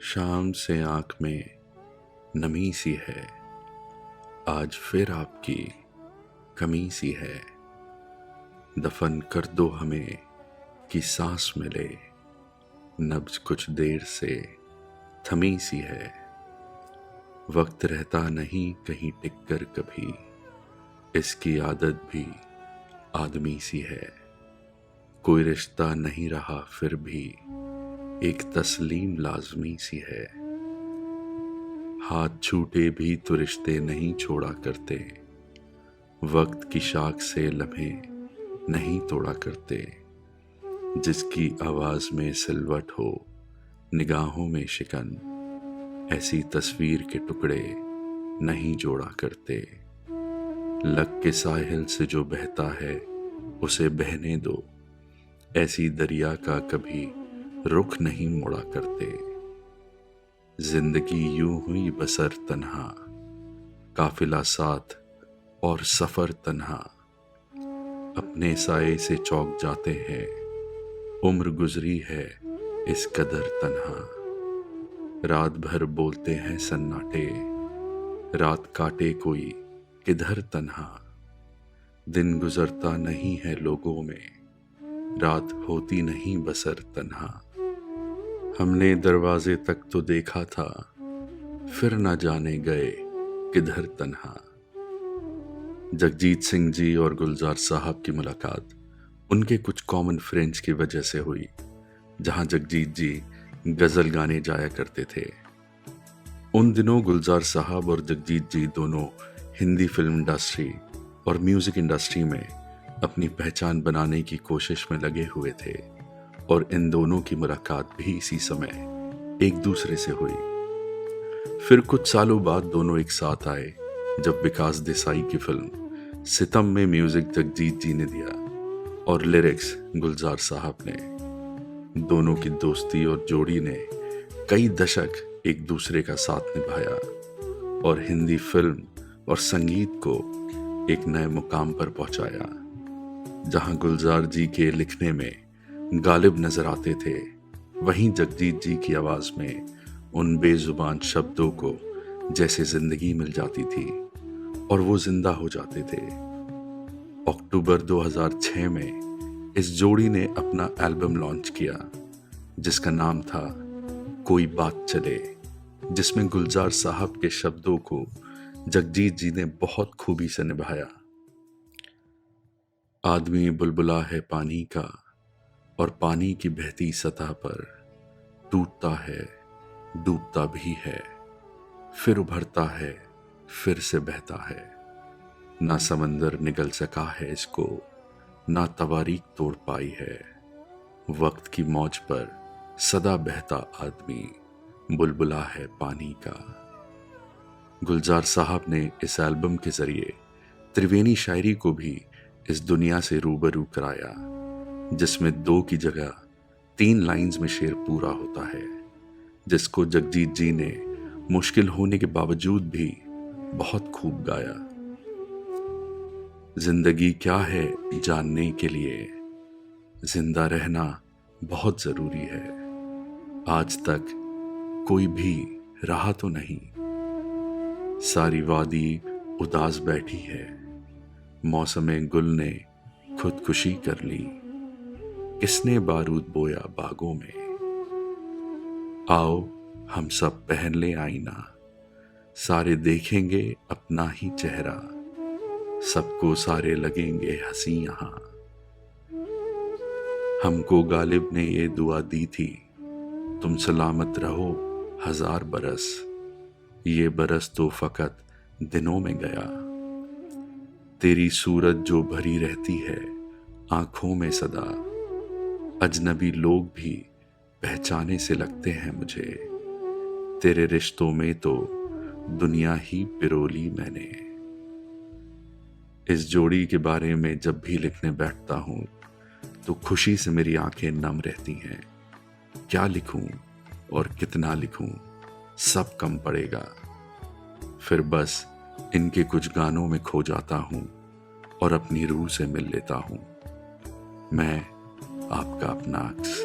शाम से आंख में नमी सी है, आज फिर आपकी कमी सी है। दफन कर दो हमें कि सांस मिले, नब्ज कुछ देर से थमी सी है। वक्त रहता नहीं कहीं टिक कर कभी, इसकी आदत भी आदमी सी है। कोई रिश्ता नहीं रहा फिर भी एक तस्लीम लाजमी सी है। हाथ छूटे भी तो रिश्ते नहीं छोड़ा करते, वक्त की शाख से लम्हे नहीं तोड़ा करते। जिसकी आवाज में सिलवट हो, निगाहों में शिकन, ऐसी तस्वीर के टुकड़े नहीं जोड़ा करते। लग के साहिल से जो बहता है उसे बहने दो, ऐसी दरिया का कभी रुख नहीं मोड़ा करते। जिंदगी यूं हुई बसर तन्हा, काफिला साथ और सफर तन्हा। अपने साए से चौक जाते हैं, उम्र गुजरी है इस कदर तन्हा। रात भर बोलते हैं सन्नाटे, रात काटे कोई किधर तन्हा। दिन गुजरता नहीं है लोगों में, रात होती नहीं बसर तन्हा। हमने दरवाजे तक तो देखा था, फिर न जाने गए किधर तन्हा। जगजीत सिंह जी और गुलजार साहब की मुलाकात उनके कुछ कॉमन फ्रेंड्स की वजह से हुई। जहां जगजीत जी गजल गाने जाया करते थे, उन दिनों गुलजार साहब और जगजीत जी दोनों हिंदी फिल्म इंडस्ट्री और म्यूजिक इंडस्ट्री में अपनी पहचान बनाने की कोशिश में लगे हुए थे। और इन दोनों की मुलाकात भी इसी समय एक दूसरे से हुई। फिर कुछ सालों बाद दोनों एक साथ आए, जब विकास देसाई की फिल्म सितम में म्यूजिक जगजीत जी ने दिया और लिरिक्स गुलजार साहब ने। दोनों की दोस्ती और जोड़ी ने कई दशक एक दूसरे का साथ निभाया और हिंदी फिल्म और संगीत को एक नए मुकाम पर पहुंचाया। जहां गुलजार जी के लिखने में गालिब नजर आते थे, वहीं जगजीत जी की आवाज में उन बेजुबान शब्दों को जैसे जिंदगी मिल जाती थी और वो जिंदा हो जाते थे। अक्टूबर 2006 में इस जोड़ी ने अपना एल्बम लॉन्च किया, जिसका नाम था कोई बात चले, जिसमें गुलजार साहब के शब्दों को जगजीत जी ने बहुत खूबी से निभाया। आदमी बुलबुला है पानी का, और पानी की बहती सतह पर टूटता है, डूबता भी है, फिर उभरता है, फिर से बहता है। ना समंदर निगल सका है इसको, ना तवारीख तोड़ पाई है। वक्त की मौज पर सदा बहता आदमी बुलबुला है पानी का। गुलजार साहब ने इस एल्बम के जरिए त्रिवेणी शायरी को भी इस दुनिया से रूबरू कराया, जिसमें 2 की जगह 3 लाइंस में शेर पूरा होता है, जिसको जगजीत जी ने मुश्किल होने के बावजूद भी बहुत खूब गाया। जिंदगी क्या है जानने के लिए, जिंदा रहना बहुत जरूरी है। आज तक कोई भी रहा तो नहीं, सारी वादी उदास बैठी है। मौसमे गुल ने खुदकुशी कर ली, किसने बारूद बोया बागों में। आओ हम सब पहन ले आईना, सारे देखेंगे अपना ही चेहरा। सबको सारे लगेंगे हंसी यहां। हमको गालिब ने ये दुआ दी थी, तुम सलामत रहो 1000 बरस। ये बरस तो फकत दिनों में गया। तेरी सूरत जो भरी रहती है आंखों में सदा, अजनबी लोग भी पहचाने से लगते हैं मुझे। तेरे रिश्तों में तो दुनिया ही पिरोली मैंने। इस जोड़ी के बारे में जब भी लिखने बैठता हूं तो खुशी से मेरी आंखें नम रहती हैं। क्या लिखूं और कितना लिखूं, सब कम पड़ेगा। फिर बस इनके कुछ गानों में खो जाता हूं और अपनी रूह से मिल लेता हूं। मैं आपका अपना अक्स।